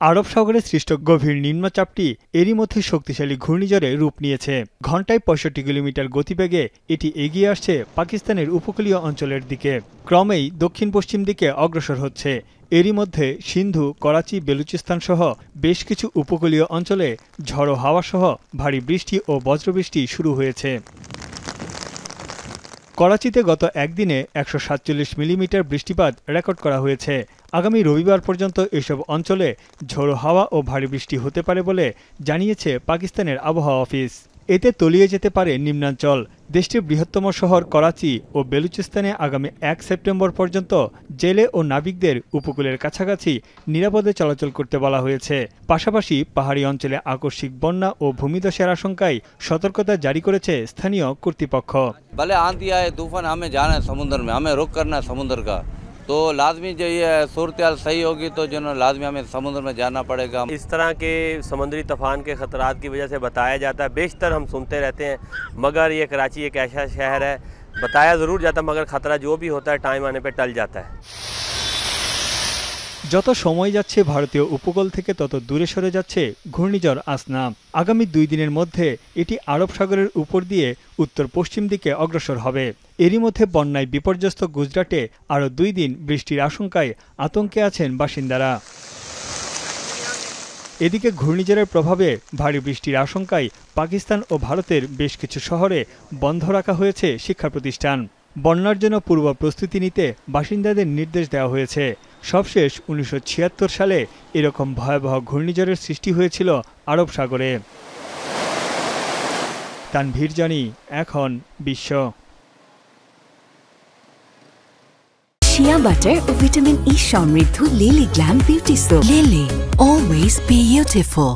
আরব সাগরে সৃষ্ট গভীর নিম্নচাপটি এরই মধ্যে শক্তিশালী ঘূর্ণিঝড়ে রূপ নিয়েছে। ঘণ্টায় ৬৫ কিলোমিটার গতিবেগে এটি এগিয়ে আসছে পাকিস্তানের উপকূলীয় অঞ্চলের দিকে, ক্রমেই দক্ষিণ পশ্চিম দিকে অগ্রসর হচ্ছে। এরই মধ্যে সিন্ধু, করাচি, বেলুচিস্তান সহ বেশ কিছু উপকূলীয় অঞ্চলে ঝড়ো হাওয়া সহ ভারী বৃষ্টি ও বজ্রবৃষ্টি শুরু হয়েছে। করাচিতে গত একদিনে ১৪৭ মিলিমিটার বৃষ্টিপাত রেকর্ড করা হয়েছে। আগামী রবিবার পর্যন্ত এসব অঞ্চলে ঝোড়ো হাওয়া ও ভারী বৃষ্টি হতে পারে বলে জানিয়েছে পাকিস্তানের আবহাওয়া অফিস। এতে তলিয়ে যেতে পারে নিম্নাঞ্চল। দেশটির বৃহত্তম শহর করাচি ও বেলুচিস্তানে আগামী ১ সেপ্টেম্বর পর্যন্ত জেলে ও নাবিকদের উপকূলের কাছাকাছি নিরাপদে চলাচল করতে বলা হয়েছে। পাশাপাশি পাহাড়ি অঞ্চলে আকস্মিক বন্যা ও ভূমিধসের আশঙ্কায় সতর্কতা জারি করেছে স্থানীয় কর্তৃপক্ষ। भले आंधी आए तूफान, हमें जाना है समुद्र में, हमें रुख करना है समुद्र का, तो लाजमी जो ये सूरत हाल सही होगी तो जो लाजमी हमें समुद्र में जाना पड़ेगा। इस तरह के समुद्री तूफान के खतरात की वजह से बताया जाता है, बेशतर हम सुनते रहते हैं, मगर ये कराची एक ऐसा शहर है, बताया ज़रूर जाता है मगर ख़तरा जो भी होता है टाइम आने पे टल जाता है। যত সময় যাচ্ছে ভারতীয় উপকূল থেকে তত দূরে সরে যাচ্ছে ঘূর্ণিঝড় আসনা। আগামী ২ দিনের মধ্যে এটি আরব সাগরের উপর দিয়ে উত্তর পশ্চিম দিকে অগ্রসর হবে। এরই মধ্যে বন্যায় বিপর্যস্ত গুজরাটে আরও ২ দিন বৃষ্টির আশঙ্কায় আতঙ্কে আছেন বাসিন্দারা। এদিকে ঘূর্ণিঝড়ের প্রভাবে ভারী বৃষ্টির আশঙ্কায় পাকিস্তান ও ভারতের বেশ কিছু শহরে বন্ধ রাখা হয়েছে শিক্ষা প্রতিষ্ঠান। বন্যার জন্য পূর্ব প্রস্তুতি নিতে বাসিন্দাদের নির্দেশ দেওয়া হয়েছে। সবশেষ ১৯৭৬ সালে এরকম ভয়াবহ ঘূর্ণিঝড়ের সৃষ্টি হয়েছিল আরব সাগরে। তানভীর জানি, এখন বিশ্ব। শিয়া বাটার ও ভিটামিন ই সমৃদ্ধ lily glam beauty soap. Lily, always beautiful.